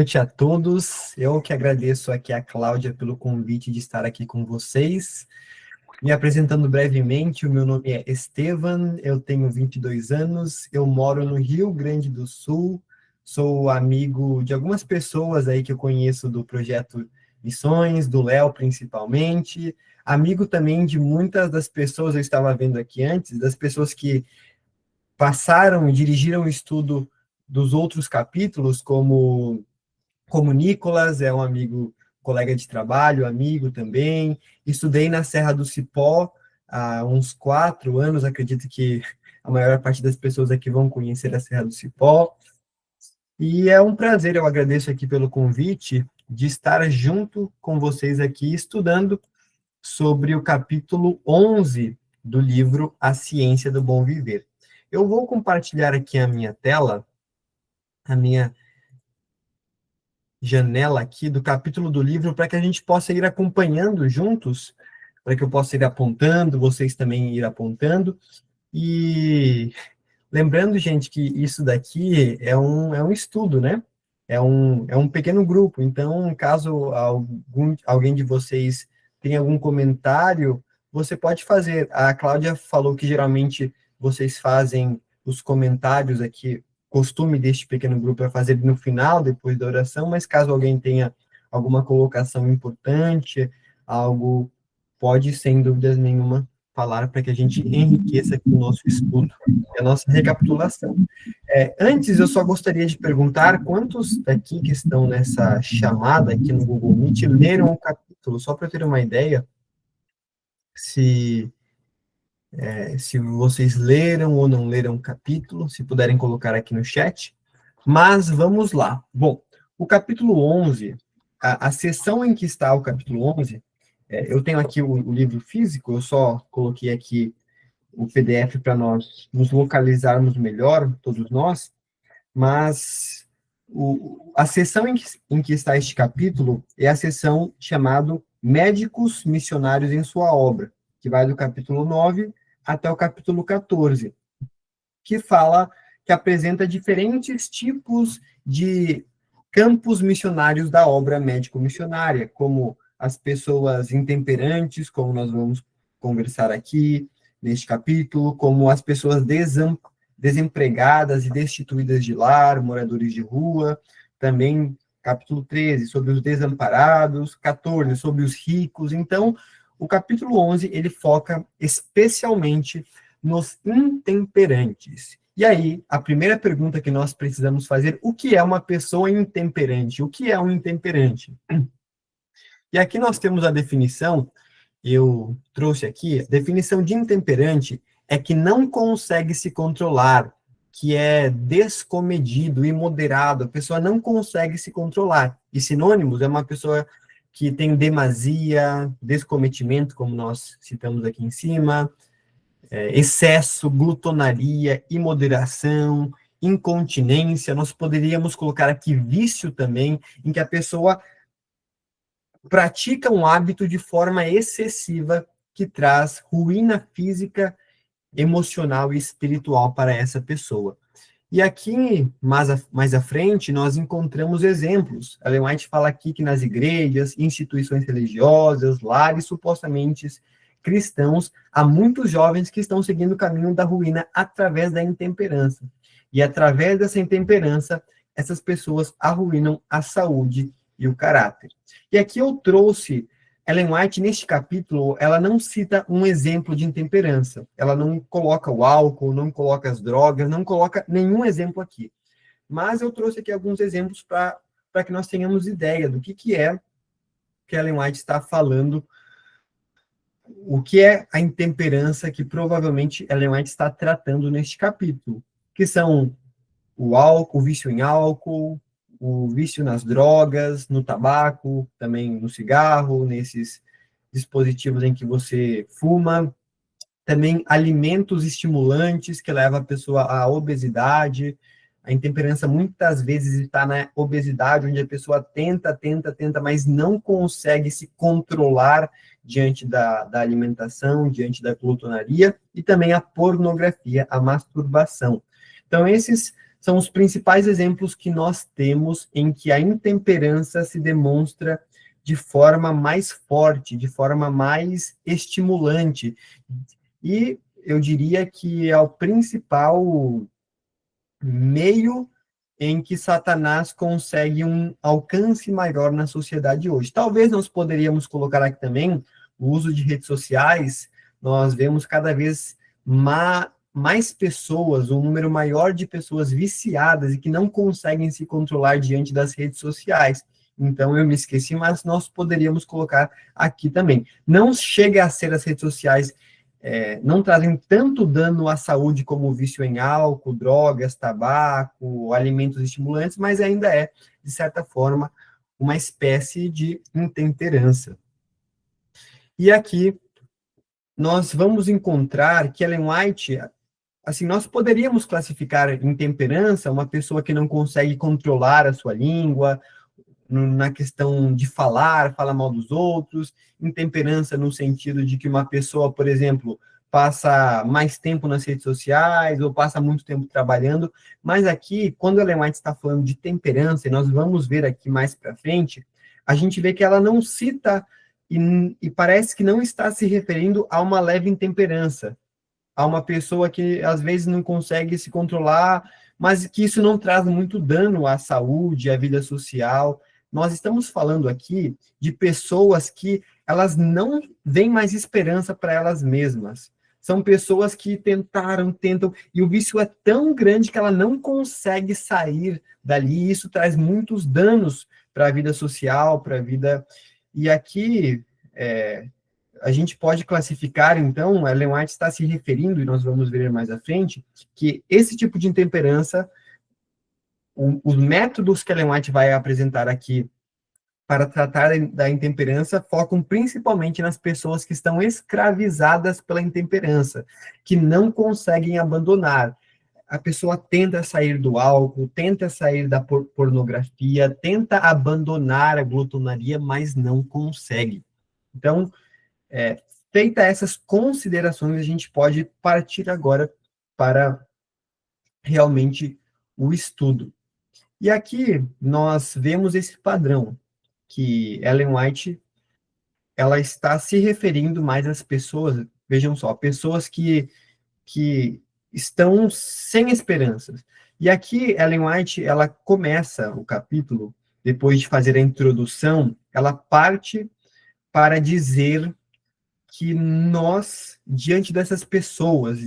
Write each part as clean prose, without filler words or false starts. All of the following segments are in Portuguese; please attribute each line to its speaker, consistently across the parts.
Speaker 1: Noite a todos. Eu que agradeço aqui a Cláudia pelo convite de estar aqui com vocês. Me apresentando brevemente, o meu nome é Estevan, eu tenho 22 anos, eu moro no Rio Grande do Sul, sou amigo de algumas pessoas aí que eu conheço do projeto Missões, do Léo principalmente, amigo também de muitas das pessoas, eu estava vendo aqui antes, das pessoas que passaram e dirigiram o estudo dos outros capítulos, como Nicolas, é um amigo, colega de trabalho, amigo também. Estudei na Serra do Cipó há uns 4 anos, acredito que a maior parte das pessoas aqui vão conhecer a Serra do Cipó. E é um prazer, eu agradeço aqui pelo convite de estar junto com vocês aqui estudando sobre o capítulo 11 do livro A Ciência do Bom Viver. Eu vou compartilhar aqui a minha tela, a minha janela aqui do capítulo do livro para que a gente possa ir acompanhando juntos, para que eu possa ir apontando, vocês também ir apontando. E lembrando, gente, que isso daqui é um estudo, né? É um pequeno grupo. Então, caso alguém de vocês tenha algum comentário, você pode fazer. A Cláudia falou que geralmente vocês fazem os comentários aqui, costume deste pequeno grupo é fazer no final, depois da oração, mas caso alguém tenha alguma colocação importante, algo, pode, sem dúvidas nenhuma, falar para que a gente enriqueça aqui o nosso estudo, a nossa recapitulação. Antes, eu só gostaria de perguntar quantos daqui que estão nessa chamada aqui no Google Meet leram o capítulo, só para eu ter uma ideia, se se vocês leram ou não leram o capítulo, se puderem colocar aqui no chat. Mas vamos lá. Bom, o capítulo 11, a seção em que está o capítulo 11, eu tenho aqui o livro físico, eu só coloquei aqui o PDF para nós nos localizarmos melhor, todos nós, mas a seção em que está este capítulo é a seção chamada Médicos Missionários em Sua Obra, que vai do capítulo 9 até o capítulo 14, que fala, que apresenta diferentes tipos de campos missionários da obra médico-missionária, como as pessoas intemperantes, como nós vamos conversar aqui neste capítulo, como as pessoas desempregadas e destituídas de lar, moradores de rua, também capítulo 13, sobre os desamparados, 14, sobre os ricos. Então, o capítulo 11, ele foca especialmente nos intemperantes. E aí, a primeira pergunta que nós precisamos fazer, o que é uma pessoa intemperante? O que é um intemperante? E aqui nós temos a definição, eu trouxe aqui, a definição de intemperante é que não consegue se controlar, que é descomedido, imoderado, a pessoa não consegue se controlar. E sinônimos é uma pessoa que tem demasia, descometimento, como nós citamos aqui em cima, excesso, glutonaria, imoderação, incontinência. Nós poderíamos colocar aqui vício também, em que a pessoa pratica um hábito de forma excessiva que traz ruína física, emocional e espiritual para essa pessoa. E aqui, mais à frente, nós encontramos exemplos. Ellen White fala aqui que nas igrejas, instituições religiosas, lares supostamente cristãos, há muitos jovens que estão seguindo o caminho da ruína através da intemperança. E através dessa intemperança, essas pessoas arruinam a saúde e o caráter. E aqui eu trouxe Ellen White, neste capítulo, ela não cita um exemplo de intemperança. Ela não coloca o álcool, não coloca as drogas, não coloca nenhum exemplo aqui. Mas eu trouxe aqui alguns exemplos para que nós tenhamos ideia do que é que Ellen White está falando, o que é a intemperança que provavelmente Ellen White está tratando neste capítulo, que são o álcool, o vício em álcool, o vício nas drogas, no tabaco, também no cigarro, nesses dispositivos em que você fuma, também alimentos estimulantes que levam a pessoa à obesidade. A intemperança muitas vezes está na obesidade, onde a pessoa tenta, mas não consegue se controlar diante da alimentação, diante da glutonaria, e também a pornografia, a masturbação. Então, esses são os principais exemplos que nós temos em que a intemperança se demonstra de forma mais forte, de forma mais estimulante. E eu diria que é o principal meio em que Satanás consegue um alcance maior na sociedade hoje. Talvez nós poderíamos colocar aqui também o uso de redes sociais. Nós vemos cada vez mais pessoas, um número maior de pessoas viciadas e que não conseguem se controlar diante das redes sociais. Então, eu me esqueci, mas nós poderíamos colocar aqui também. Não chega a ser as redes sociais, não trazem tanto dano à saúde como o vício em álcool, drogas, tabaco, alimentos estimulantes, mas ainda é, de certa forma, uma espécie de intemperança. E aqui, nós vamos encontrar que Ellen White, assim, nós poderíamos classificar intemperança uma pessoa que não consegue controlar a sua língua, na questão de falar, fala mal dos outros, intemperança no sentido de que uma pessoa, por exemplo, passa mais tempo nas redes sociais ou passa muito tempo trabalhando, mas aqui, quando Ellen White está falando de temperança, e nós vamos ver aqui mais para frente, a gente vê que ela não cita e parece que não está se referindo a uma leve intemperança, a uma pessoa que às vezes não consegue se controlar, mas que isso não traz muito dano à saúde, à vida social. Nós estamos falando aqui de pessoas que elas não veem mais esperança para elas mesmas. São pessoas que tentam, e o vício é tão grande que ela não consegue sair dali, e isso traz muitos danos para a vida social, para a vida... E aqui, a gente pode classificar, então, a Ellen White está se referindo, e nós vamos ver mais à frente, que esse tipo de intemperança, os métodos que Ellen White vai apresentar aqui para tratar da intemperança focam principalmente nas pessoas que estão escravizadas pela intemperança, que não conseguem abandonar. A pessoa tenta sair do álcool, tenta sair da pornografia, tenta abandonar a glutonaria, mas não consegue. Então, feita essas considerações, a gente pode partir agora para realmente o estudo. E aqui nós vemos esse padrão, que Ellen White, ela está se referindo mais às pessoas, vejam só, pessoas que estão sem esperanças. E aqui Ellen White, ela começa o capítulo, depois de fazer a introdução, ela parte para dizer que nós, diante dessas pessoas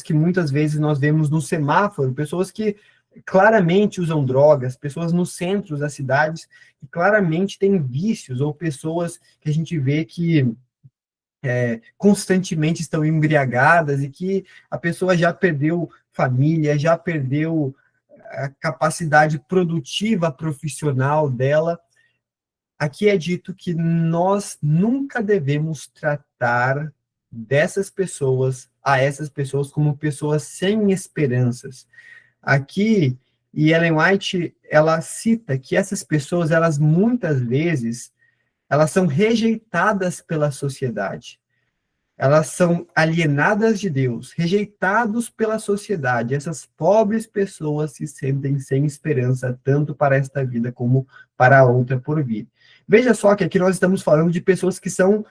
Speaker 1: que muitas vezes nós vemos no semáforo, pessoas que claramente usam drogas, pessoas nos centros das cidades que claramente têm vícios, ou pessoas que a gente vê que constantemente estão embriagadas e que a pessoa já perdeu família, já perdeu a capacidade produtiva profissional dela. Aqui é dito que nós nunca devemos tratar essas pessoas como pessoas sem esperanças. Aqui, e Ellen White, ela cita que essas pessoas, elas muitas vezes, elas são rejeitadas pela sociedade. Elas são alienadas de Deus, rejeitados pela sociedade. Essas pobres pessoas se sentem sem esperança, tanto para esta vida como para a outra por vir. Veja só que aqui nós estamos falando de pessoas que estão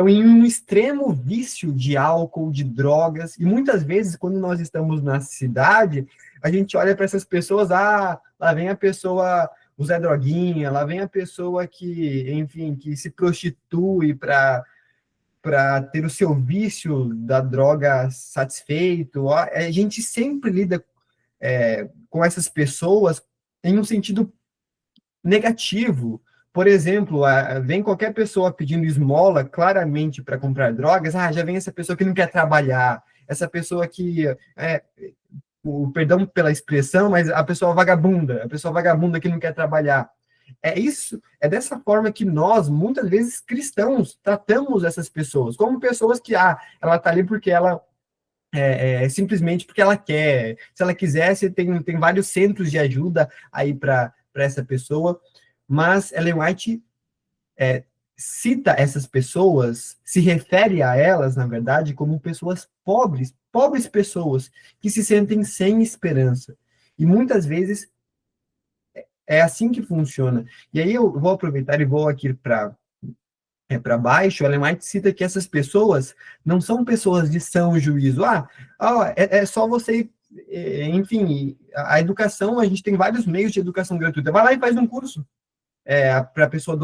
Speaker 1: em um extremo vício de álcool, de drogas, e muitas vezes, quando nós estamos na cidade, a gente olha para essas pessoas, lá vem a pessoa, o Zé Droguinha, lá vem a pessoa que, enfim, que se prostitui para ter o seu vício da droga satisfeito. A gente sempre lida com essas pessoas em um sentido negativo. Por exemplo, vem qualquer pessoa pedindo esmola claramente para comprar drogas, já vem essa pessoa que não quer trabalhar, essa pessoa que, perdão pela expressão, mas a pessoa vagabunda que não quer trabalhar. É dessa forma que nós, muitas vezes cristãos, tratamos essas pessoas, como pessoas que, ela está ali porque ela, simplesmente porque ela quer, se ela quisesse, tem vários centros de ajuda aí para essa pessoa, mas Ellen White cita essas pessoas, se refere a elas, na verdade, como pessoas pobres pessoas, que se sentem sem esperança. E muitas vezes é assim que funciona. E aí eu vou aproveitar e vou aqui para baixo. Ellen White cita que essas pessoas não são pessoas de são juízo. É só você, enfim, a educação, a gente tem vários meios de educação gratuita. Vai lá e faz um curso. Para a pessoa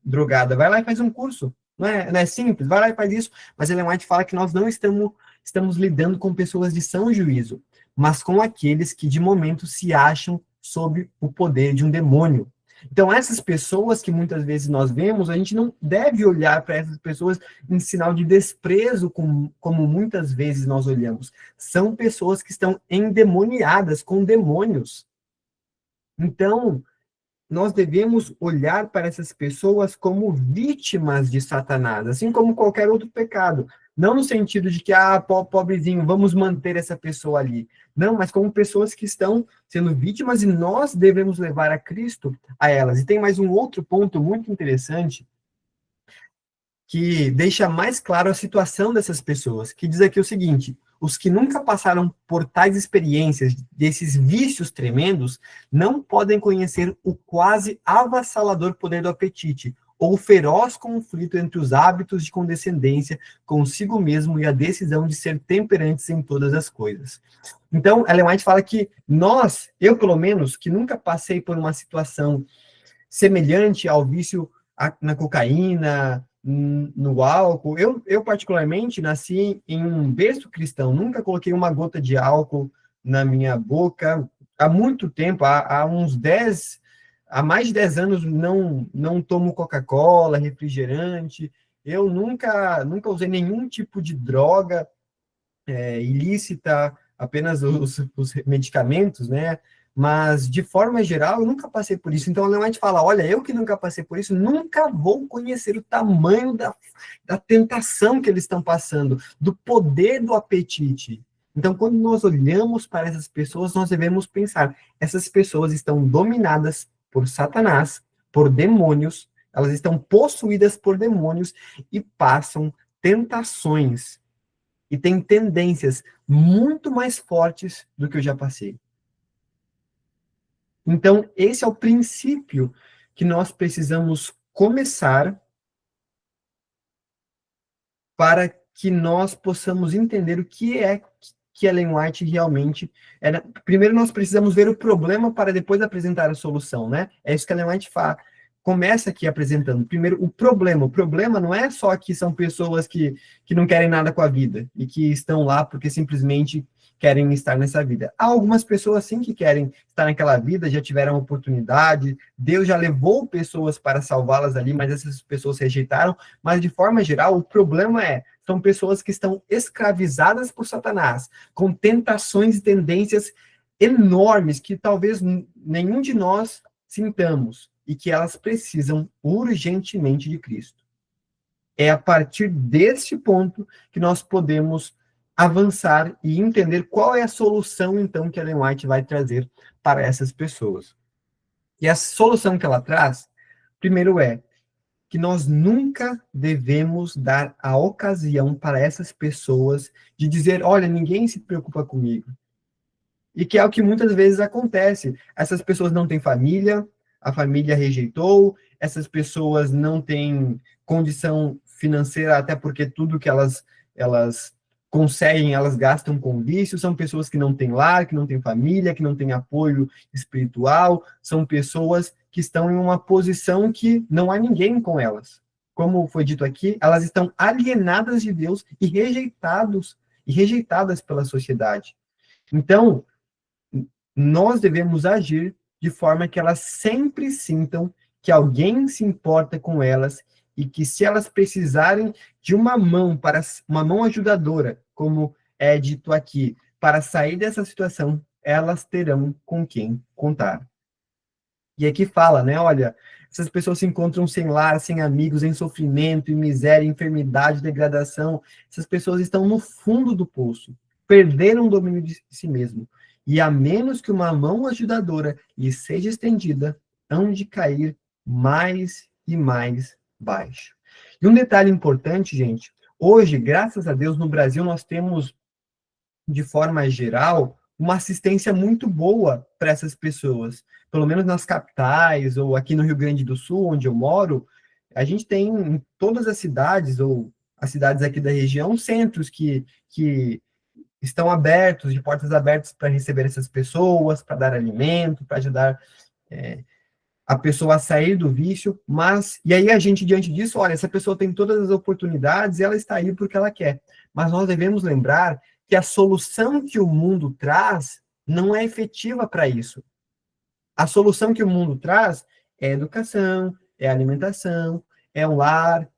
Speaker 1: drogada, vai lá e faz um curso. Não é simples? Vai lá e faz isso. Mas Ellen White fala que nós não estamos lidando com pessoas de são juízo, mas com aqueles que de momento se acham sob o poder de um demônio. Então, essas pessoas que muitas vezes nós vemos, a gente não deve olhar para essas pessoas em sinal de desprezo, como muitas vezes nós olhamos. São pessoas que estão endemoniadas com demônios. Então, nós devemos olhar para essas pessoas como vítimas de Satanás, assim como qualquer outro pecado. Não no sentido de que, pobrezinho, vamos manter essa pessoa ali. Não, mas como pessoas que estão sendo vítimas e nós devemos levar a Cristo a elas. E tem mais um outro ponto muito interessante que deixa mais claro a situação dessas pessoas, que diz aqui o seguinte: os que nunca passaram por tais experiências, desses vícios tremendos, não podem conhecer o quase avassalador poder do apetite, ou o feroz conflito entre os hábitos de condescendência consigo mesmo e a decisão de ser temperantes em todas as coisas. Então, Ellen White fala que eu pelo menos, que nunca passei por uma situação semelhante ao vício na cocaína, no álcool. Eu particularmente, nasci em um berço cristão, nunca coloquei uma gota de álcool na minha boca. Há muito tempo, há mais de 10 anos, não tomo Coca-Cola, refrigerante. Eu nunca usei nenhum tipo de droga ilícita, apenas os medicamentos, né? Mas, de forma geral, eu nunca passei por isso. Então, a Ellen White fala, olha, eu que nunca passei por isso, nunca vou conhecer o tamanho da tentação que eles estão passando, do poder do apetite. Então, quando nós olhamos para essas pessoas, nós devemos pensar, essas pessoas estão dominadas por Satanás, por demônios, elas estão possuídas por demônios e passam tentações e têm tendências muito mais fortes do que eu já passei. Então, esse é o princípio que nós precisamos começar para que nós possamos entender o que é que Ellen White realmente era. Primeiro, nós precisamos ver o problema para depois apresentar a solução, né? É isso que Ellen White começa aqui apresentando. Primeiro, o problema. O problema não é só que são pessoas que não querem nada com a vida e que estão lá porque simplesmente querem estar nessa vida. Há algumas pessoas, sim, que querem estar naquela vida, já tiveram oportunidade, Deus já levou pessoas para salvá-las ali, mas essas pessoas rejeitaram. Mas, de forma geral, o problema são pessoas que estão escravizadas por Satanás, com tentações e tendências enormes que talvez nenhum de nós sintamos, e que elas precisam urgentemente de Cristo. É a partir desse ponto que nós podemos avançar e entender qual é a solução, então, que Ellen White vai trazer para essas pessoas. E a solução que ela traz, primeiro que nós nunca devemos dar a ocasião para essas pessoas de dizer, olha, ninguém se preocupa comigo. E que é o que muitas vezes acontece. Essas pessoas não têm família, a família rejeitou, essas pessoas não têm condição financeira, até porque tudo que elas conseguem, elas gastam com vício, são pessoas que não têm lar, que não têm família, que não têm apoio espiritual, são pessoas que estão em uma posição que não há ninguém com elas. Como foi dito aqui, elas estão alienadas de Deus e rejeitadas pela sociedade. Então, nós devemos agir de forma que elas sempre sintam que alguém se importa com elas e que se elas precisarem de uma mão ajudadora, como é dito aqui, para sair dessa situação, elas terão com quem contar. E aqui fala, né, olha, essas pessoas se encontram sem lar, sem amigos, em sofrimento, em miséria, enfermidade, degradação. Essas pessoas estão no fundo do poço, perderam o domínio de si mesmo. E a menos que uma mão ajudadora lhes seja estendida, hão de cair mais e mais baixo. E um detalhe importante, gente, hoje, graças a Deus, no Brasil, nós temos, de forma geral, uma assistência muito boa para essas pessoas. Pelo menos nas capitais, ou aqui no Rio Grande do Sul, onde eu moro, a gente tem em todas as cidades, ou as cidades aqui da região, centros que estão abertos, de portas abertas para receber essas pessoas, para dar alimento, para ajudar a pessoa a sair do vício, mas, e aí a gente, diante disso, olha, essa pessoa tem todas as oportunidades e ela está aí porque ela quer. Mas nós devemos lembrar que a solução que o mundo traz não é efetiva para isso. A solução que o mundo traz é educação, é alimentação, é um lar,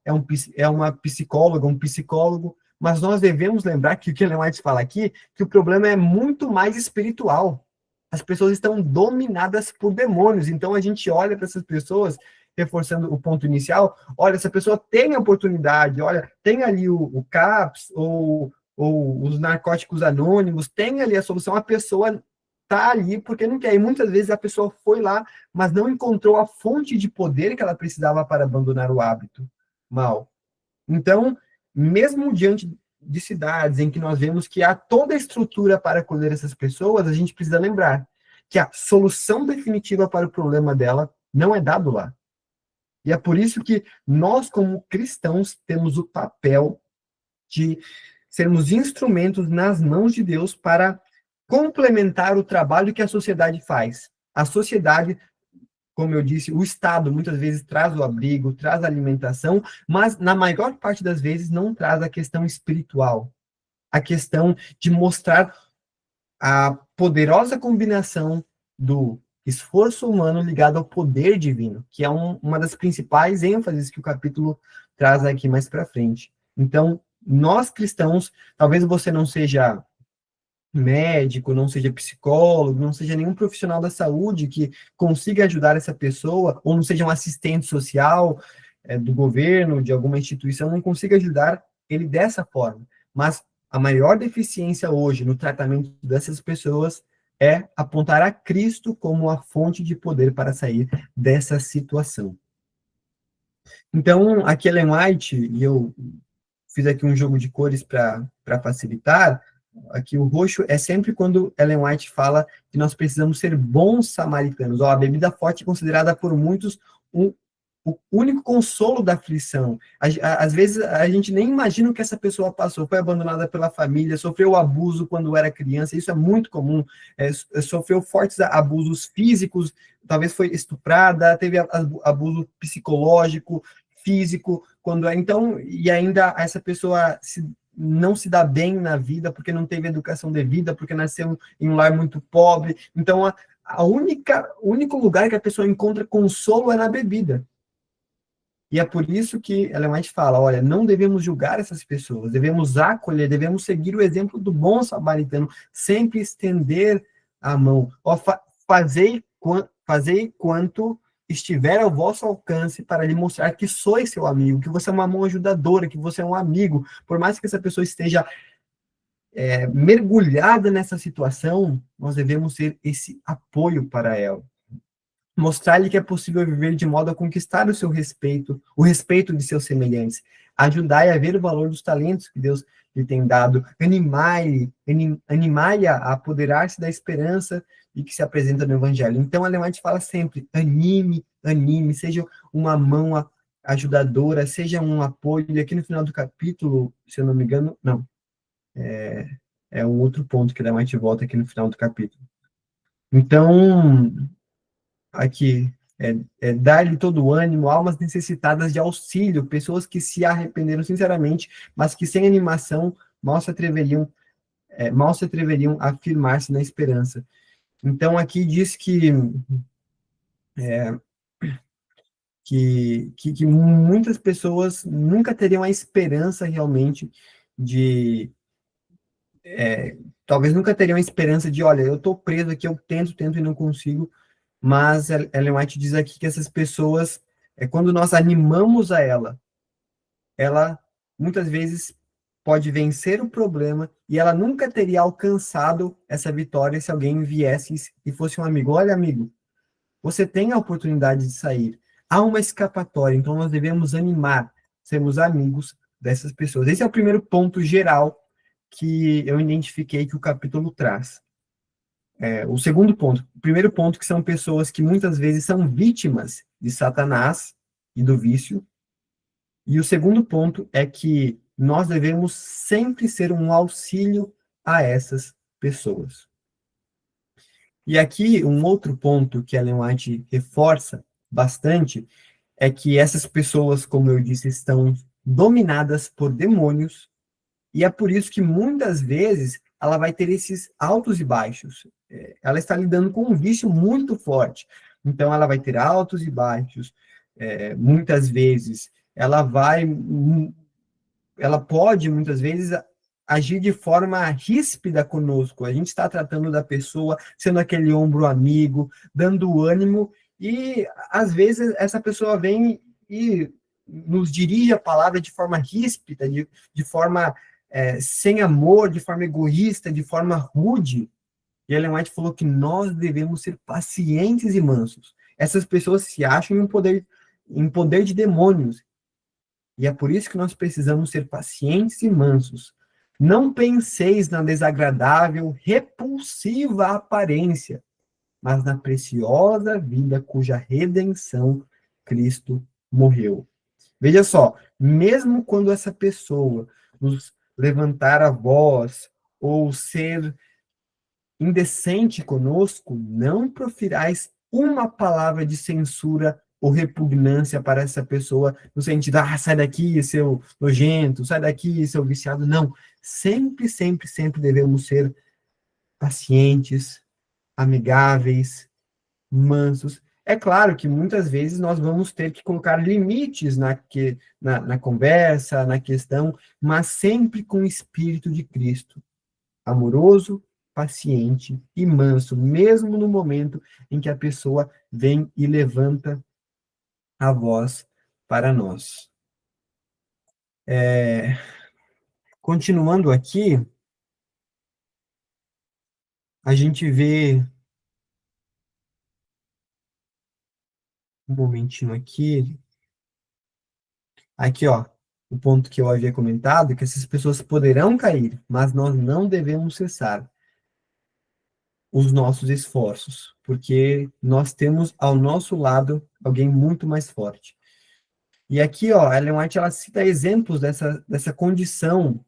Speaker 1: é uma psicóloga, um psicólogo, mas nós devemos lembrar que o que Ellen White fala aqui, que o problema é muito mais espiritual. As pessoas estão dominadas por demônios, então a gente olha para essas pessoas, reforçando o ponto inicial, olha, essa pessoa tem a oportunidade, olha, tem ali o CAPS, ou os narcóticos anônimos, tem ali a solução, a pessoa tá ali porque não quer. E muitas vezes a pessoa foi lá, mas não encontrou a fonte de poder que ela precisava para abandonar o hábito mal. Então, mesmo diante de cidades em que nós vemos que há toda a estrutura para acolher essas pessoas, a gente precisa lembrar que a solução definitiva para o problema dela não é dado lá. E é por isso que nós, como cristãos, temos o papel de sermos instrumentos nas mãos de Deus para complementar o trabalho que a sociedade faz. A sociedade, como eu disse, o Estado muitas vezes traz o abrigo, traz a alimentação, mas na maior parte das vezes não traz a questão espiritual, a questão de mostrar a poderosa combinação do esforço humano ligado ao poder divino, que é uma das principais ênfases que o capítulo traz aqui mais para frente. Então, nós cristãos, talvez você não seja médico, não seja psicólogo, não seja nenhum profissional da saúde que consiga ajudar essa pessoa, ou não seja um assistente social do governo, de alguma instituição, não consiga ajudar ele dessa forma. Mas a maior deficiência hoje no tratamento dessas pessoas é apontar a Cristo como a fonte de poder para sair dessa situação. Então, aqui Ellen White, e eu fiz aqui um jogo de cores para facilitar. Aqui o roxo é sempre quando Ellen White fala que nós precisamos ser bons samaritanos. Ó, a bebida forte é considerada por muitos o único consolo da aflição. Às vezes a gente nem imagina o que essa pessoa passou, foi abandonada pela família, sofreu abuso quando era criança, isso é muito comum, sofreu fortes abusos físicos, talvez foi estuprada, teve abuso psicológico, físico, então, e ainda essa pessoa não se dá bem na vida porque não teve educação devida, porque nasceu em um lar muito pobre. Então, o único lugar que a pessoa encontra consolo é na bebida. E é por isso que Ellen White fala, olha, não devemos julgar essas pessoas, devemos acolher, devemos seguir o exemplo do bom samaritano, sempre estender a mão. Ó, fazei quanto estiver ao vosso alcance para lhe mostrar que sois seu amigo, que você é uma mão ajudadora, que você é um amigo, por mais que essa pessoa esteja mergulhada nessa situação, nós devemos ser esse apoio para ela. Mostrar-lhe que é possível viver de modo a conquistar o seu respeito, o respeito de seus semelhantes. Ajudai a ver o valor dos talentos que Deus lhe tem dado. Animai-a a apoderar-se da esperança e que se apresenta no Evangelho. Então, a Ellen White fala sempre, anime, seja uma mão ajudadora, seja um apoio. E aqui no final do capítulo, se eu não me engano, não, é um outro ponto que a Ellen White volta aqui no final do capítulo. Então, aqui, dar-lhe todo o ânimo, almas necessitadas de auxílio, pessoas que se arrependeram sinceramente, mas que sem animação mal se atreveriam a afirmar-se na esperança. Então, aqui diz que muitas pessoas nunca teriam a esperança realmente de... talvez nunca teriam a esperança de, olha, eu estou preso aqui, eu tento e não consigo, mas Ellen White diz aqui que essas pessoas, quando nós animamos ela muitas vezes pode vencer o problema e ela nunca teria alcançado essa vitória se alguém viesse e fosse um amigo. Olha, amigo, você tem a oportunidade de sair. Há uma escapatória, então nós devemos animar, sermos amigos dessas pessoas. Esse é o primeiro ponto geral que eu identifiquei que o capítulo traz. O segundo ponto, o primeiro ponto que são pessoas que muitas vezes são vítimas de Satanás e do vício, e o segundo ponto é que nós devemos sempre ser um auxílio a essas pessoas. E aqui, um outro ponto que a Ellen White reforça bastante é que essas pessoas, como eu disse, estão dominadas por demônios, e é por isso que muitas vezes ela vai ter esses altos e baixos. Ela está lidando com um vício muito forte, então ela vai ter altos e baixos. Muitas vezes ela pode muitas vezes agir de forma ríspida conosco. A gente está tratando da pessoa, sendo aquele ombro amigo, dando ânimo, e às vezes essa pessoa vem e nos dirige a palavra de forma ríspida, de forma sem amor, de forma egoísta, de forma rude. E Ellen White falou que nós devemos ser pacientes e mansos. Essas pessoas se acham em poder de demônios. E é por isso que nós precisamos ser pacientes e mansos. Não penseis na desagradável, repulsiva aparência, mas na preciosa vida cuja redenção Cristo morreu. Veja só, mesmo quando essa pessoa nos levantar a voz ou ser indecente conosco, não profirais uma palavra de censura ou repugnância para essa pessoa, no sentido, sai daqui, seu nojento, sai daqui, seu viciado. Não. Sempre, sempre, sempre devemos ser pacientes, amigáveis, mansos. É claro que muitas vezes nós vamos ter que colocar limites na conversa, na questão, mas sempre com o espírito de Cristo, amoroso, paciente e manso, mesmo no momento em que a pessoa vem e levanta a voz para nós. Continuando aqui, a gente vê um momentinho aqui. Aqui, ó, o ponto que eu havia comentado, que essas pessoas poderão cair, mas nós não devemos cessar os nossos esforços, porque nós temos ao nosso lado alguém muito mais forte. E aqui, ó, a Ellen White, ela cita exemplos dessa condição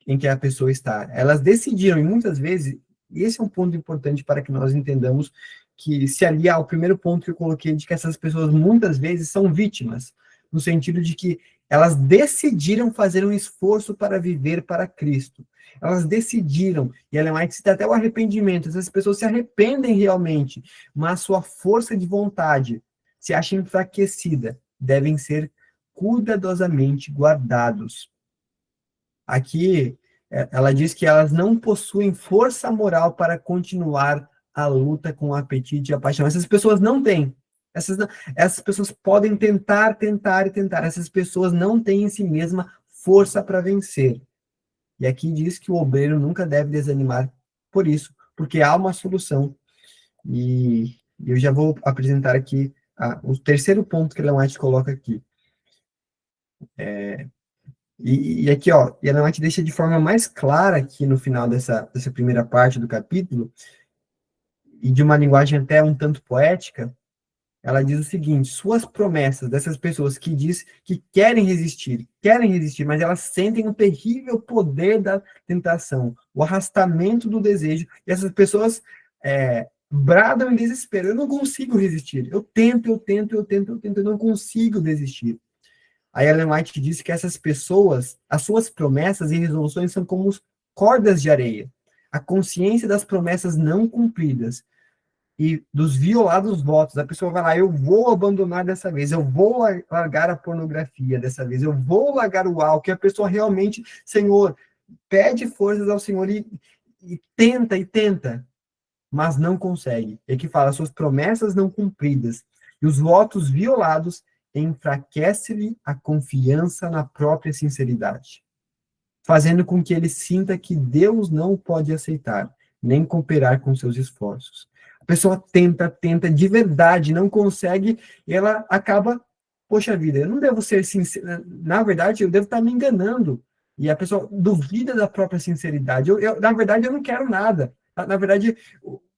Speaker 1: em que a pessoa está. Elas decidiram, e muitas vezes, e esse é um ponto importante para que nós entendamos que se alia ao primeiro ponto que eu coloquei, de que essas pessoas muitas vezes são vítimas, no sentido de que elas decidiram fazer um esforço para viver para Cristo. Elas decidiram, e Ellen White cita até o arrependimento, essas pessoas se arrependem realmente, mas sua força de vontade se acha enfraquecida, devem ser cuidadosamente guardados. Aqui, ela diz que elas não possuem força moral para continuar a luta com o apetite e a paixão. Essas pessoas não têm. Essas pessoas podem tentar. Essas pessoas não têm em si mesma força para vencer. E aqui diz que o obreiro nunca deve desanimar por isso, porque há uma solução. E eu já vou apresentar aqui o terceiro ponto que Ellen White coloca aqui. E aqui, ó, e Ellen White deixa de forma mais clara aqui no final dessa primeira parte do capítulo, e de uma linguagem até um tanto poética, ela diz o seguinte: suas promessas dessas pessoas que diz que querem resistir, mas elas sentem o terrível poder da tentação, o arrastamento do desejo, e essas pessoas bradam em desespero. Eu não consigo resistir. Eu tento, eu não consigo desistir. Aí Ellen White diz que essas pessoas, as suas promessas e resoluções são como cordas de areia. A consciência das promessas não cumpridas e dos violados votos. A pessoa vai lá, eu vou abandonar dessa vez, eu vou largar a pornografia dessa vez, eu vou largar o álcool, e a pessoa realmente, Senhor, pede forças ao Senhor e tenta, mas não consegue. É que fala, suas promessas não cumpridas e os votos violados enfraquece-lhe a confiança na própria sinceridade, fazendo com que ele sinta que Deus não o pode aceitar, nem cooperar com seus esforços. A pessoa tenta de verdade, não consegue, e ela acaba, poxa vida, eu não devo ser sincera, na verdade, eu devo estar me enganando. E a pessoa duvida da própria sinceridade. Na verdade, eu não quero nada. Na verdade,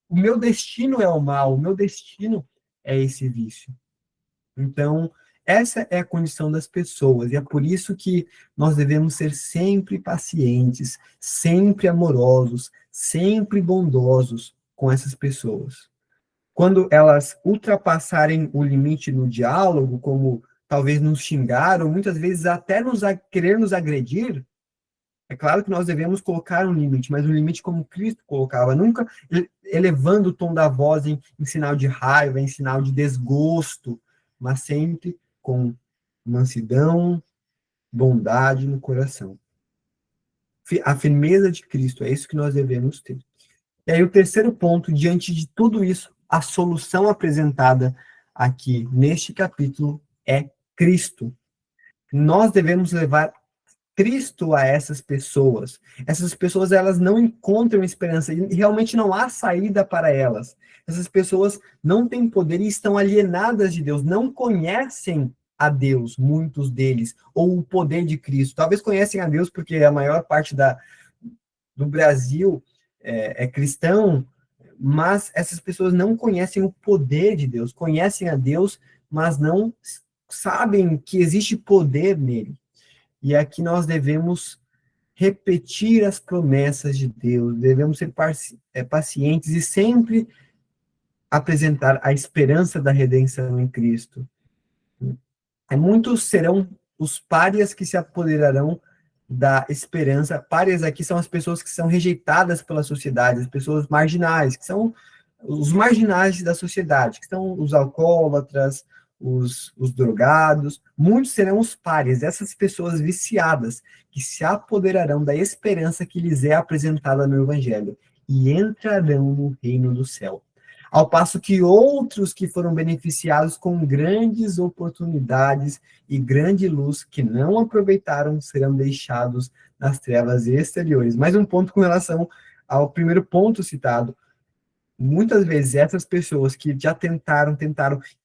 Speaker 1: o meu destino é o mal, o meu destino é esse vício. Então, essa é a condição das pessoas, e é por isso que nós devemos ser sempre pacientes, sempre amorosos, sempre bondosos com essas pessoas. Quando elas ultrapassarem o limite no diálogo, como talvez nos xingar, ou muitas vezes até querer nos agredir, é claro que nós devemos colocar um limite, mas um limite como Cristo colocava, nunca elevando o tom da voz em sinal de raiva, em sinal de desgosto, mas sempre com mansidão, bondade no coração. A firmeza de Cristo, é isso que nós devemos ter. E aí o terceiro ponto, diante de tudo isso, a solução apresentada aqui neste capítulo é Cristo. Nós devemos levar Cristo a essas pessoas. Essas pessoas, elas não encontram esperança e realmente não há saída para elas. Essas pessoas não têm poder e estão alienadas de Deus, não conhecem a Deus, muitos deles, ou o poder de Cristo. Talvez conhecem a Deus porque a maior parte do Brasil é cristão, mas essas pessoas não conhecem o poder de Deus, conhecem a Deus, mas não sabem que existe poder nele. E aqui nós devemos repetir as promessas de Deus, devemos ser pacientes e sempre apresentar a esperança da redenção em Cristo. Muitos serão os párias que se apoderarão da esperança. Párias aqui são as pessoas que são rejeitadas pela sociedade, as pessoas marginais, que são os marginais da sociedade, que são os alcoólatras, os drogados. Muitos serão os párias, essas pessoas viciadas, que se apoderarão da esperança que lhes é apresentada no Evangelho e entrarão no reino do céu. Ao passo que outros que foram beneficiados com grandes oportunidades e grande luz que não aproveitaram serão deixados nas trevas exteriores. Mais um ponto com relação ao primeiro ponto citado. Muitas vezes essas pessoas que já tentaram,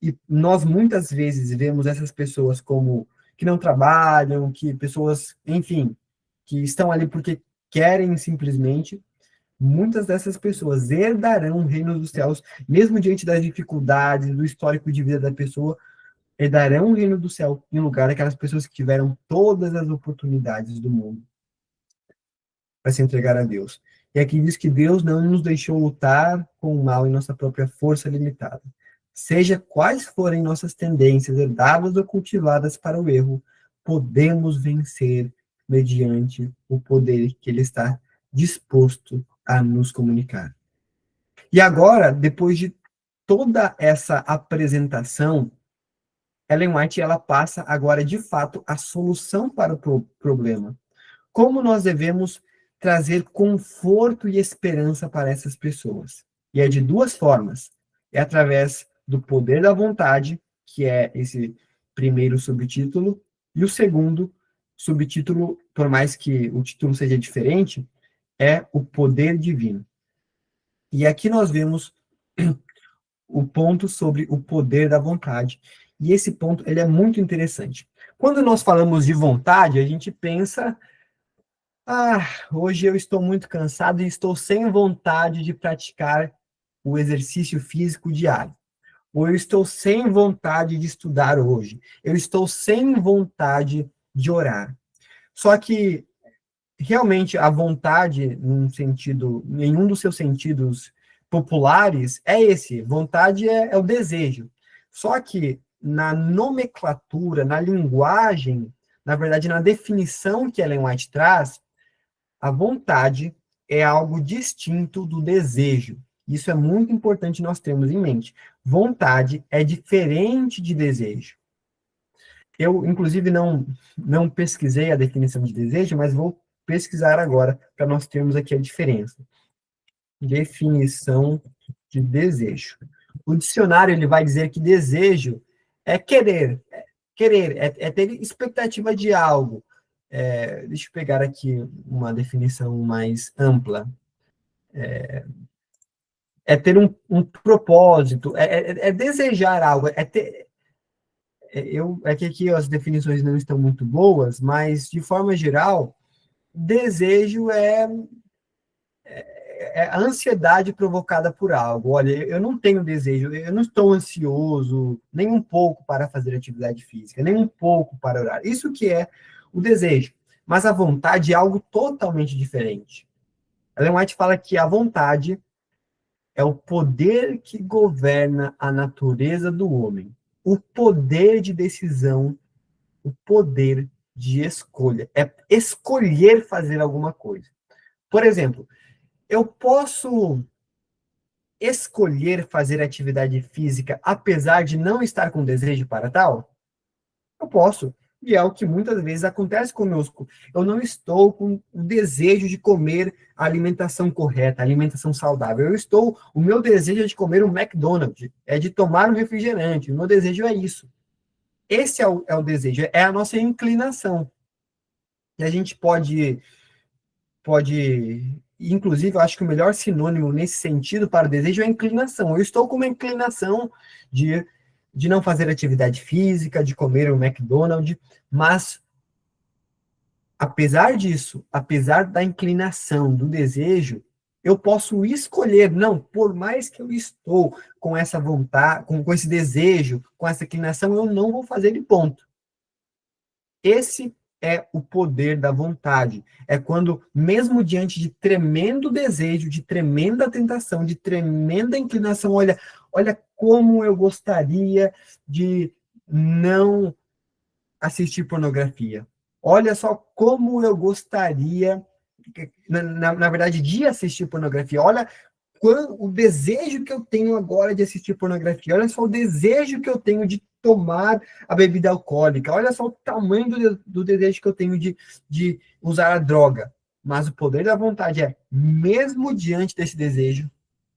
Speaker 1: e nós muitas vezes vemos essas pessoas como que não trabalham, que pessoas, enfim, que estão ali porque querem simplesmente. Muitas dessas pessoas herdarão o reino dos céus, mesmo diante das dificuldades, do histórico de vida da pessoa, herdarão o reino do céu em lugar daquelas pessoas que tiveram todas as oportunidades do mundo para se entregar a Deus. E aqui diz que Deus não nos deixou lutar com o mal em nossa própria força limitada. Seja quais forem nossas tendências, herdadas ou cultivadas para o erro, podemos vencer mediante o poder que Ele está disposto a nos comunicar. E agora, depois de toda essa apresentação, Ellen White ela passa agora, de fato, a solução para o problema. Como nós devemos trazer conforto e esperança para essas pessoas? E é de duas formas. É através do poder da vontade, que é esse primeiro subtítulo, e o segundo subtítulo, por mais que o título seja diferente, é o poder divino. E aqui nós vemos o ponto sobre o poder da vontade. E esse ponto ele é muito interessante. Quando nós falamos de vontade, a gente pensa: hoje eu estou muito cansado e estou sem vontade de praticar o exercício físico diário. Ou eu estou sem vontade de estudar hoje. Eu estou sem vontade de orar. Só que realmente a vontade, em um dos seus sentidos populares, é esse. Vontade é o desejo. Só que na nomenclatura, na linguagem, na verdade, na definição que Ellen White traz, a vontade é algo distinto do desejo. Isso é muito importante nós termos em mente. Vontade é diferente de desejo. Eu, inclusive, não pesquisei a definição de desejo, mas vou pesquisar agora para nós termos aqui a diferença. Definição de desejo. O dicionário ele vai dizer que desejo é querer, é ter expectativa de algo. Deixa eu pegar aqui uma definição mais ampla. Ter um propósito, desejar algo, é que aqui as definições não estão muito boas, mas, de forma geral, desejo é a ansiedade provocada por algo. Olha, eu não tenho desejo, eu não estou ansioso nem um pouco para fazer atividade física, nem um pouco para orar. Isso que é o desejo. Mas a vontade é algo totalmente diferente. Ellen White fala que a vontade é o poder que governa a natureza do homem, o poder de decisão, o poder de escolha. É escolher fazer alguma coisa. Por exemplo, eu posso escolher fazer atividade física apesar de não estar com desejo para tal? Eu posso. E é o que muitas vezes acontece conosco. Eu não estou com o desejo de comer a alimentação correta, a alimentação saudável. O meu desejo é de comer um McDonald's, é de tomar um refrigerante. O meu desejo é isso. Esse é o desejo, é a nossa inclinação. E a gente pode, inclusive, eu acho que o melhor sinônimo nesse sentido para o desejo é a inclinação. Eu estou com uma inclinação de, de não fazer atividade física, de comer o McDonald's, mas apesar disso, apesar da inclinação, do desejo, eu posso escolher, não, por mais que eu estou com essa vontade, com esse desejo, com essa inclinação, eu não vou fazer de ponto. Esse é o poder da vontade. É quando, mesmo diante de tremendo desejo, de tremenda tentação, de tremenda inclinação, olha como eu gostaria de não assistir pornografia. Olha só como eu gostaria, na verdade, de assistir pornografia. Olha o desejo que eu tenho agora de assistir pornografia. Olha só o desejo que eu tenho de tomar a bebida alcoólica. Olha só o tamanho do desejo que eu tenho de usar a droga. Mas o poder da vontade é, mesmo diante desse desejo,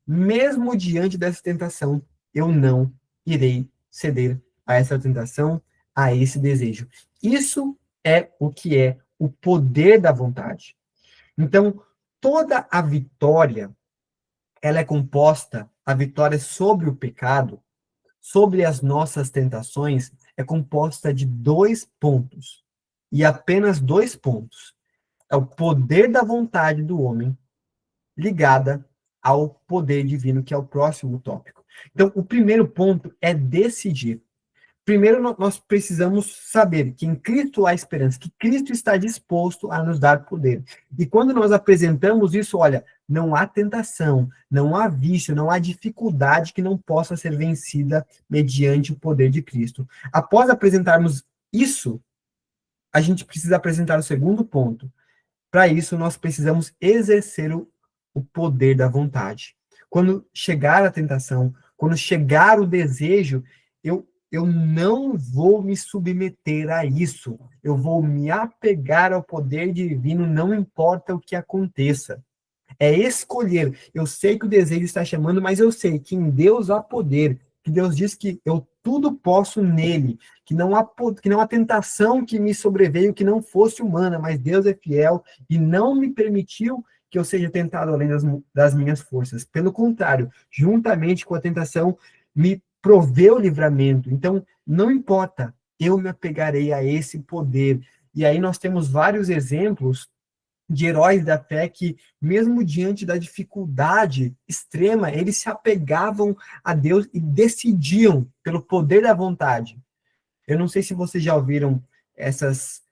Speaker 1: mesmo diante dessa tentação, eu não irei ceder a essa tentação, a esse desejo. Isso é o que é o poder da vontade. Então, toda a vitória, ela é composta, a vitória sobre o pecado, sobre as nossas tentações, é composta de 2 pontos. E apenas 2 pontos. É o poder da vontade do homem ligada ao poder divino, que é o próximo tópico. Então, o primeiro ponto é decidir. Primeiro, nós precisamos saber que em Cristo há esperança, que Cristo está disposto a nos dar poder. E quando nós apresentamos isso, olha, não há tentação, não há vício, não há dificuldade que não possa ser vencida mediante o poder de Cristo. Após apresentarmos isso, a gente precisa apresentar o segundo ponto. Para isso, nós precisamos exercer o poder da vontade. Quando chegar a tentação, quando chegar o desejo, eu não vou me submeter a isso. Eu vou me apegar ao poder divino, não importa o que aconteça. É escolher. Eu sei que o desejo está chamando, mas eu sei que em Deus há poder. Que Deus diz que eu tudo posso nele. Que não há tentação que me sobreveio que não fosse humana, mas Deus é fiel e não me permitiu que eu seja tentado além das minhas forças. Pelo contrário, juntamente com a tentação, me proveu o livramento. Então, não importa, eu me apegarei a esse poder. E aí nós temos vários exemplos de heróis da fé que, mesmo diante da dificuldade extrema, eles se apegavam a Deus e decidiam pelo poder da vontade. Eu não sei se vocês já ouviram essas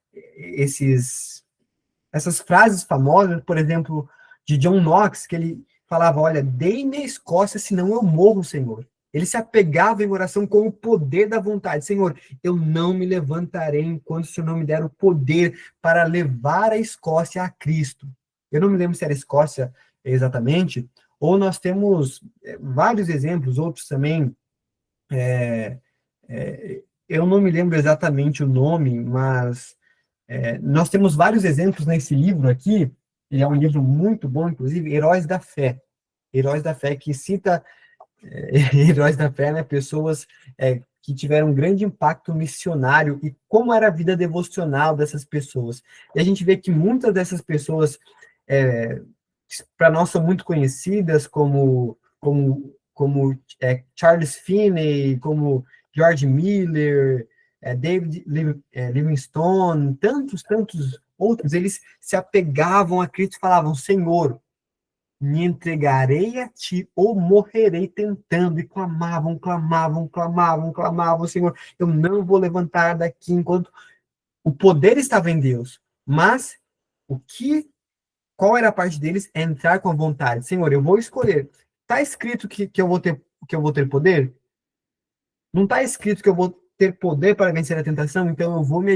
Speaker 1: frases famosas, por exemplo, de John Knox, que ele falava, olha, dei-me a Escócia, senão eu morro, Senhor. Ele se apegava em oração com o poder da vontade. Senhor, eu não me levantarei enquanto o Senhor não me der o poder para levar a Escócia a Cristo. Eu não me lembro se era Escócia exatamente, ou nós temos vários exemplos, outros também. Eu não me lembro exatamente o nome, mas nós temos vários exemplos nesse livro aqui. Ele é um livro muito bom, inclusive, Heróis da Fé. Heróis da Fé, que cita heróis da fé, né? Pessoas que tiveram um grande impacto missionário e como era a vida devocional dessas pessoas. E a gente vê que muitas dessas pessoas, para nós, são muito conhecidas, como Charles Finney, como George Miller, David Livingstone, tantos outros, eles se apegavam a Cristo e falavam, Senhor, me entregarei a ti ou morrerei tentando. E clamavam, clamavam, clamavam, clamavam, Senhor, eu não vou levantar daqui enquanto o poder estava em Deus. Mas o que, qual era a parte deles? É entrar com a vontade. Senhor, eu vou escolher. Está escrito que eu vou ter poder? Não está escrito que eu vou ter poder para vencer a tentação? Então eu vou me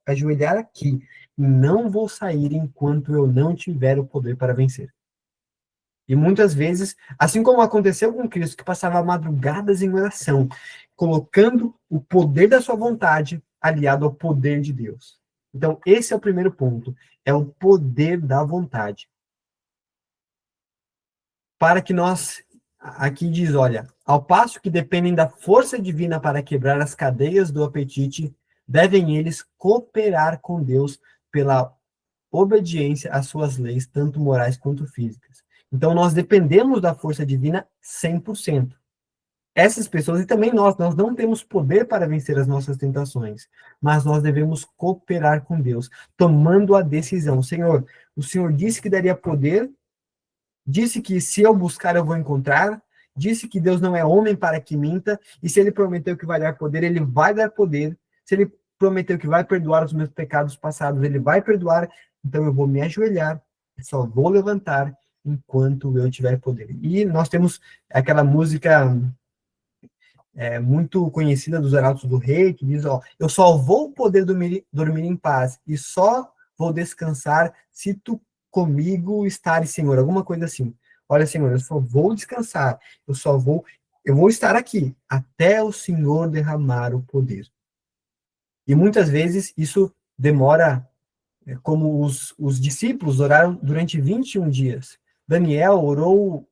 Speaker 1: ajoelhar aqui. E não vou sair enquanto eu não tiver o poder para vencer. E muitas vezes, assim como aconteceu com Cristo, que passava madrugadas em oração, colocando o poder da sua vontade aliado ao poder de Deus. Então, esse é o primeiro ponto, é o poder da vontade. Para que nós, aqui diz, olha, ao passo que dependem da força divina para quebrar as cadeias do apetite, devem eles cooperar com Deus pela obediência às suas leis, tanto morais quanto físicas. Então, nós dependemos da força divina 100%. Essas pessoas, e também nós não temos poder para vencer as nossas tentações, mas nós devemos cooperar com Deus, tomando a decisão. Senhor, o Senhor disse que daria poder, disse que se eu buscar eu vou encontrar, disse que Deus não é homem para que minta, e se ele prometeu que vai dar poder, ele vai dar poder. Se ele prometeu que vai perdoar os meus pecados passados, ele vai perdoar. Então eu vou me ajoelhar, só vou levantar enquanto eu tiver poder. E nós temos aquela música muito conhecida dos Arautos do Rei, que diz, ó, eu só vou poder dormir em paz, e só vou descansar se tu comigo estares, Senhor, alguma coisa assim. Olha, Senhor, eu só vou descansar, eu vou estar aqui, até o Senhor derramar o poder. E muitas vezes isso demora, como os discípulos oraram durante 21 dias. Daniel orou,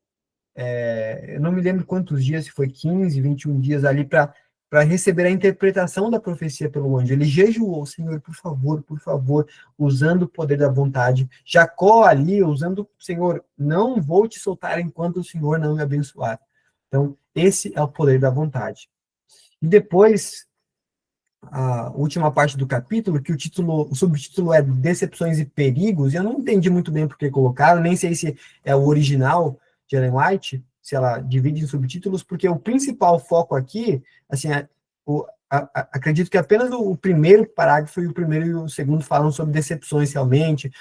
Speaker 1: eu não me lembro quantos dias, se foi 15, 21 dias ali para receber a interpretação da profecia pelo anjo. Ele jejuou, Senhor, por favor, usando o poder da vontade. Jacó ali, usando, Senhor, não vou te soltar enquanto o Senhor não me abençoar. Então, esse é o poder da vontade. E depois, a última parte do capítulo, que o subtítulo é Decepções e Perigos, e eu não entendi muito bem por que colocaram, nem sei se é o original de Ellen White, se ela divide em subtítulos, porque o principal foco aqui, assim, acredito que apenas o primeiro parágrafo e o primeiro e o segundo falam sobre decepções realmente,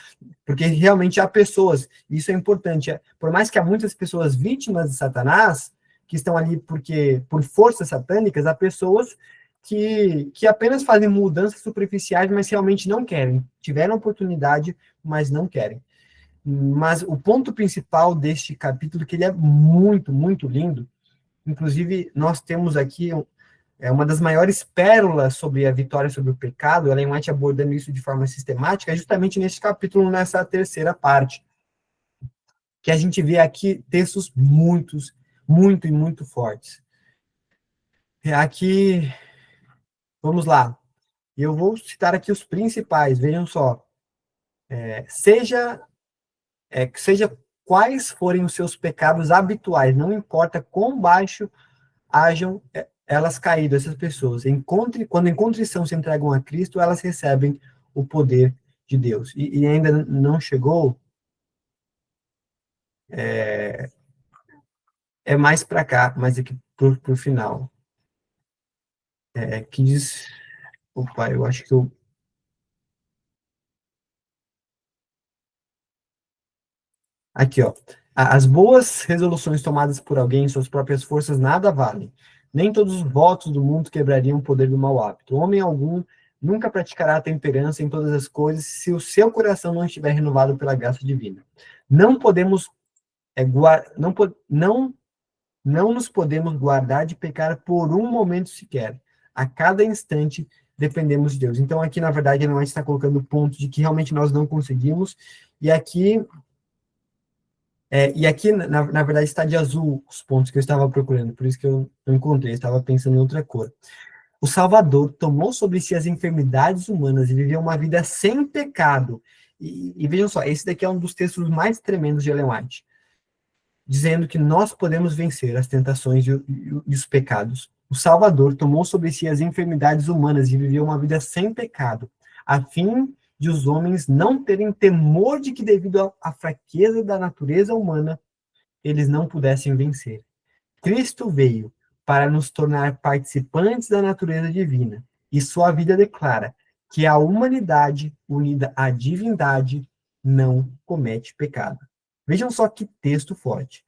Speaker 1: porque realmente há pessoas, e isso é importante, por mais que há muitas pessoas vítimas de Satanás, que estão ali por forças satânicas, há pessoas que apenas fazem mudanças superficiais, mas realmente não querem. Tiveram oportunidade, mas não querem. Mas o ponto principal deste capítulo, que ele é muito, muito lindo, inclusive nós temos aqui uma das maiores pérolas sobre a vitória sobre o pecado, Ellen White abordando isso de forma sistemática, é justamente neste capítulo, nessa terceira parte, que a gente vê aqui textos muito e muito fortes. Aqui, vamos lá, eu vou citar aqui os principais, vejam só, seja quais forem os seus pecados habituais, não importa quão baixo hajam elas caído, essas pessoas. Quando em contrição se entregam a Cristo, elas recebem o poder de Deus. E ainda não chegou, mais para cá, mas aqui para o final. Que diz... Opa, eu acho que eu... Aqui, ó. As boas resoluções tomadas por alguém em suas próprias forças nada valem. Nem todos os votos do mundo quebrariam o poder do mau hábito. Homem algum nunca praticará a temperança em todas as coisas se o seu coração não estiver renovado pela graça divina. Não podemos não nos podemos guardar de pecar por um momento sequer. A cada instante dependemos de Deus. Então aqui, na verdade, não está colocando o ponto de que realmente nós não conseguimos. E aqui na verdade, está de azul os pontos que eu estava procurando, por isso que eu não encontrei, eu estava pensando em outra cor. O Salvador tomou sobre si as enfermidades humanas e viveu uma vida sem pecado. E vejam só, esse daqui é um dos textos mais tremendos de Ellen White, dizendo que nós podemos vencer as tentações e os pecados. O Salvador tomou sobre si as enfermidades humanas e viveu uma vida sem pecado, a fim de os homens não terem temor de que, devido à fraqueza da natureza humana, eles não pudessem vencer. Cristo veio para nos tornar participantes da natureza divina, e sua vida declara que a humanidade unida à divindade não comete pecado. Vejam só que texto forte.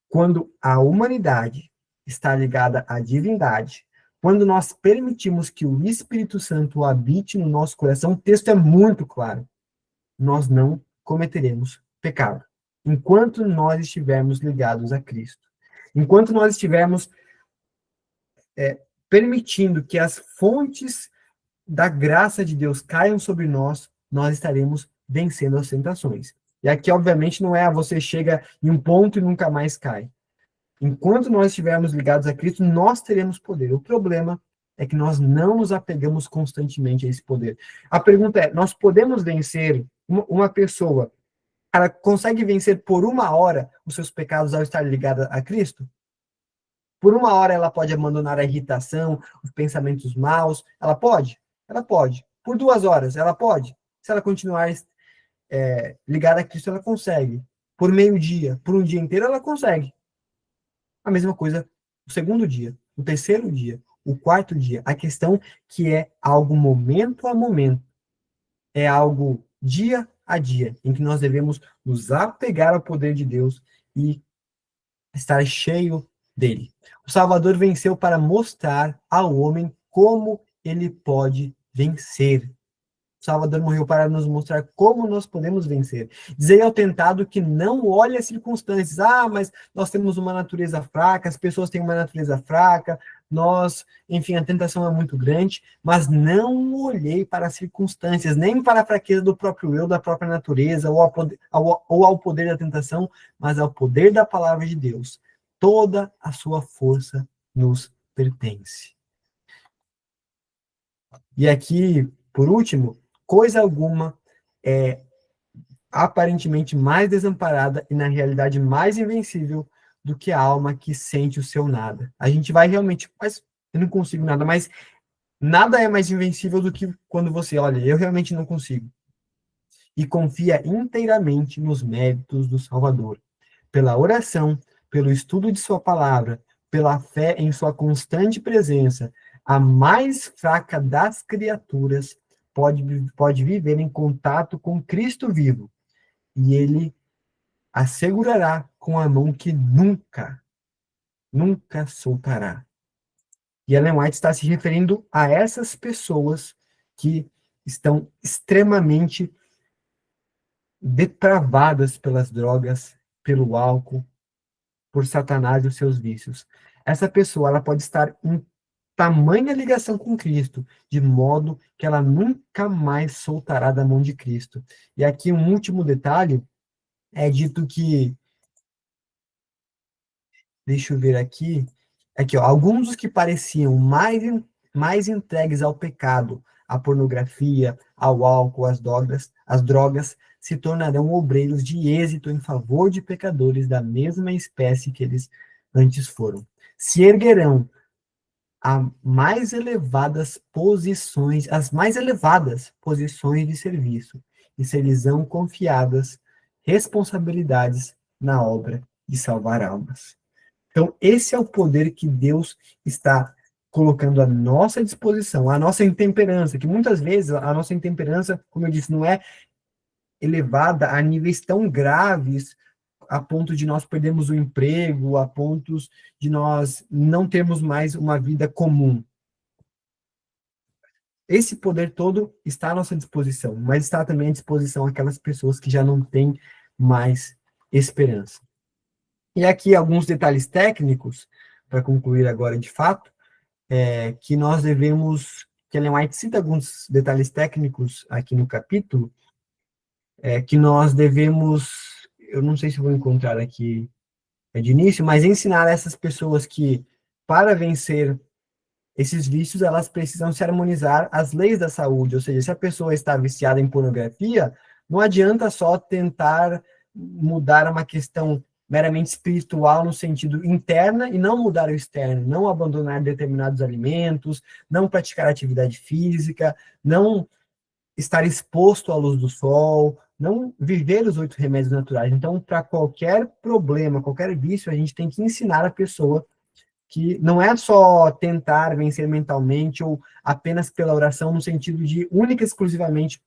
Speaker 1: Quando a humanidade está ligada à divindade, quando nós permitimos que o Espírito Santo habite no nosso coração, o texto é muito claro. Nós não cometeremos pecado. Enquanto nós estivermos ligados a Cristo. Enquanto nós estivermos permitindo que as fontes da graça de Deus caiam sobre nós, nós estaremos vencendo as tentações. E aqui, obviamente, não é você chega em um ponto e nunca mais cai. Enquanto nós estivermos ligados a Cristo, nós teremos poder. O problema é que nós não nos apegamos constantemente a esse poder. A pergunta é, nós podemos vencer uma pessoa, ela consegue vencer por 1 hora os seus pecados ao estar ligada a Cristo? Por 1 hora ela pode abandonar a irritação, os pensamentos maus? Ela pode? Ela pode. Por 2 horas, ela pode? Se ela continuar ligada a Cristo, ela consegue. Por meio-dia, por um dia inteiro, ela consegue. A mesma coisa o segundo dia, o terceiro dia, o quarto dia. A questão que é algo momento a momento. É algo dia a dia, em que nós devemos nos apegar ao poder de Deus e estar cheio dele. O Salvador venceu para mostrar ao homem como ele pode vencer. O Salvador morreu para nos mostrar como nós podemos vencer. Dizer ao tentado que não olhe as circunstâncias. Ah, mas nós temos uma natureza fraca, as pessoas têm uma natureza fraca, enfim, a tentação é muito grande, mas não olhei para as circunstâncias, nem para a fraqueza do próprio eu, da própria natureza, ou ao poder da tentação, mas ao poder da palavra de Deus. Toda a sua força nos pertence. E aqui, por último, coisa alguma é aparentemente mais desamparada e, na realidade, mais invencível do que a alma que sente o seu nada. A gente vai realmente, mas eu não consigo nada, mas nada é mais invencível do que quando você, olha, eu realmente não consigo. E confia inteiramente nos méritos do Salvador. Pela oração, pelo estudo de sua palavra, pela fé em sua constante presença, a mais fraca das criaturas pode viver em contato com Cristo vivo. E ele assegurará com a mão que nunca soltará. E Ellen White está se referindo a essas pessoas que estão extremamente depravadas pelas drogas, pelo álcool, por Satanás e os seus vícios. Essa pessoa, ela pode estar em tamanha ligação com Cristo, de modo que ela nunca mais soltará da mão de Cristo. E aqui um último detalhe, é dito que, deixa eu ver aqui, ó, alguns dos que pareciam mais entregues ao pecado, à pornografia, ao álcool, às drogas, se tornarão obreiros de êxito em favor de pecadores da mesma espécie que eles antes foram. Se erguerão as mais elevadas posições de serviço, e serão confiadas responsabilidades na obra de salvar almas. Então, esse é o poder que Deus está colocando à nossa disposição, a nossa intemperança, que muitas vezes a nossa intemperança, como eu disse, não é elevada a níveis tão graves, a ponto de nós perdermos o emprego, a pontos de nós não termos mais uma vida comum. Esse poder todo está à nossa disposição, mas está também à disposição aquelas pessoas que já não têm mais esperança. E aqui alguns detalhes técnicos, para concluir agora de fato, que nós devemos, que Ellen White cita alguns detalhes técnicos aqui no capítulo, que nós devemos, eu não sei se vou encontrar aqui de início, mas ensinar a essas pessoas que, para vencer esses vícios, elas precisam se harmonizar às leis da saúde, ou seja, se a pessoa está viciada em pornografia, não adianta só tentar mudar uma questão meramente espiritual no sentido interna e não mudar o externo, não abandonar determinados alimentos, não praticar atividade física, não estar exposto à luz do sol, não viver os 8 remédios naturais. Então, para qualquer problema, qualquer vício, a gente tem que ensinar a pessoa que não é só tentar vencer mentalmente ou apenas pela oração, no sentido de única e exclusivamente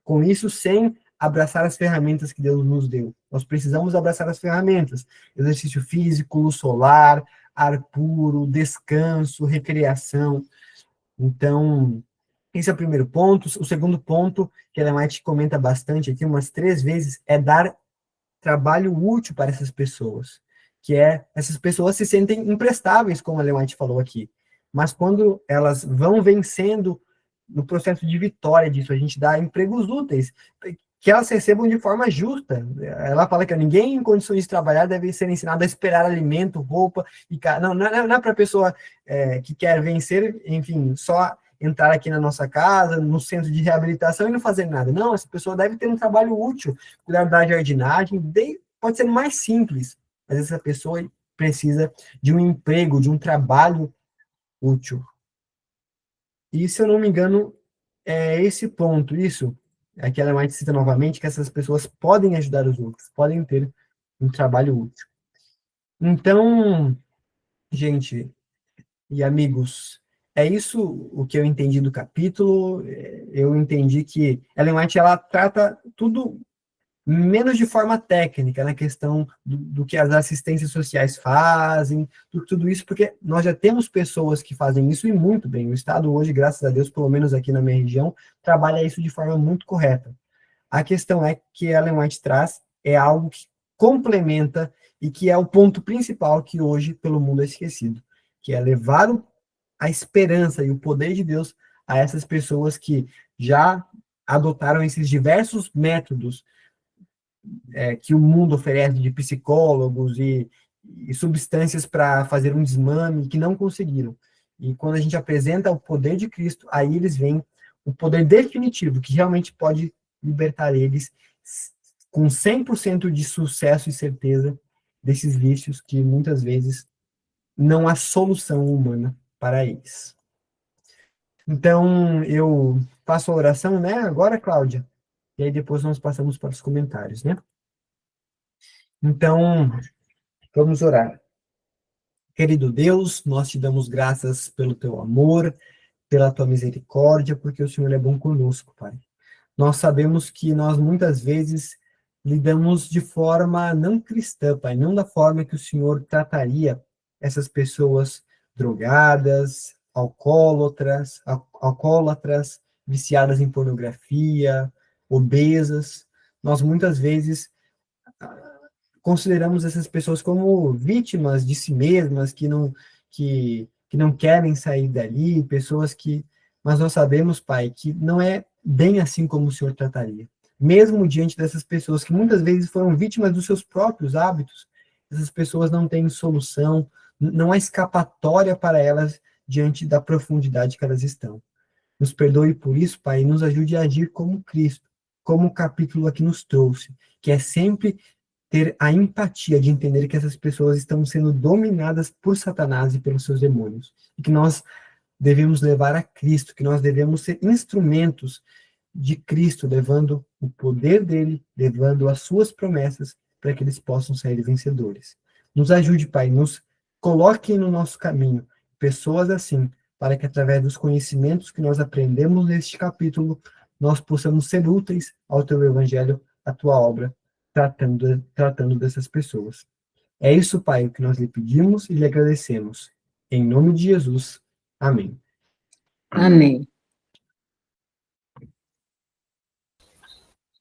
Speaker 1: com isso, sem abraçar as ferramentas que Deus nos deu. Nós precisamos abraçar as ferramentas: exercício físico, luz solar, ar puro, descanso, recreação. Então, esse é o primeiro ponto. O segundo ponto, que a Ellen White comenta bastante aqui, umas 3 vezes, é dar trabalho útil para essas pessoas, que é, essas pessoas se sentem imprestáveis, como a Ellen White falou aqui, mas quando elas vão vencendo no processo de vitória disso, a gente dá empregos úteis, que elas recebam de forma justa. Ela fala que ninguém em condições de trabalhar deve ser ensinado a esperar alimento, roupa, e não é para a pessoa que quer vencer, enfim, só entrar aqui na nossa casa, no centro de reabilitação e não fazer nada. Não, essa pessoa deve ter um trabalho útil, cuidar da jardinagem, pode ser mais simples, mas essa pessoa precisa de um emprego, de um trabalho útil. E, se eu não me engano, é esse ponto, isso, aqui ela mais cita novamente, que essas pessoas podem ajudar os outros, podem ter um trabalho útil. Então, gente e amigos, é isso o que eu entendi do capítulo. Eu entendi que Ellen White, ela trata tudo menos de forma técnica, na questão do que as assistências sociais fazem, tudo isso, porque nós já temos pessoas que fazem isso e muito bem. O Estado hoje, graças a Deus, pelo menos aqui na minha região, trabalha isso de forma muito correta. A questão é que Ellen White traz é algo que complementa e que é o ponto principal que hoje pelo mundo é esquecido, que é levar a esperança e o poder de Deus a essas pessoas que já adotaram esses diversos métodos que o mundo oferece de psicólogos e substâncias para fazer um desmame, que não conseguiram. E quando a gente apresenta o poder de Cristo, aí eles veem o poder definitivo, que realmente pode libertar eles com 100% de sucesso e certeza desses vícios que muitas vezes não há solução humana para eles. Então, eu faço a oração, né? Agora, Cláudia. E aí depois nós passamos para os comentários, né? Então, vamos orar. Querido Deus, nós te damos graças pelo teu amor, pela tua misericórdia, porque o Senhor é bom conosco, Pai. Nós sabemos que nós muitas vezes lidamos de forma não cristã, Pai, não da forma que o Senhor trataria essas pessoas drogadas, alcoólatras, viciadas em pornografia, obesas. Nós muitas vezes consideramos essas pessoas como vítimas de si mesmas, que não querem sair dali, pessoas que... Mas nós sabemos, Pai, que não é bem assim como o Senhor trataria. Mesmo diante dessas pessoas que muitas vezes foram vítimas dos seus próprios hábitos, essas pessoas não têm solução, não há escapatória para elas diante da profundidade que elas estão. Nos perdoe por isso, Pai, e nos ajude a agir como Cristo, como o capítulo aqui nos trouxe, que é sempre ter a empatia de entender que essas pessoas estão sendo dominadas por Satanás e pelos seus demônios, e que nós devemos levar a Cristo, que nós devemos ser instrumentos de Cristo, levando o poder dele, levando as suas promessas, para que eles possam sair vencedores. Nos ajude, Pai, nos coloque no nosso caminho pessoas assim, para que através dos conhecimentos que nós aprendemos neste capítulo, nós possamos ser úteis ao teu evangelho, à tua obra, tratando dessas pessoas. É isso, Pai, o que nós lhe pedimos e lhe agradecemos. Em nome de Jesus. Amém.
Speaker 2: Amém.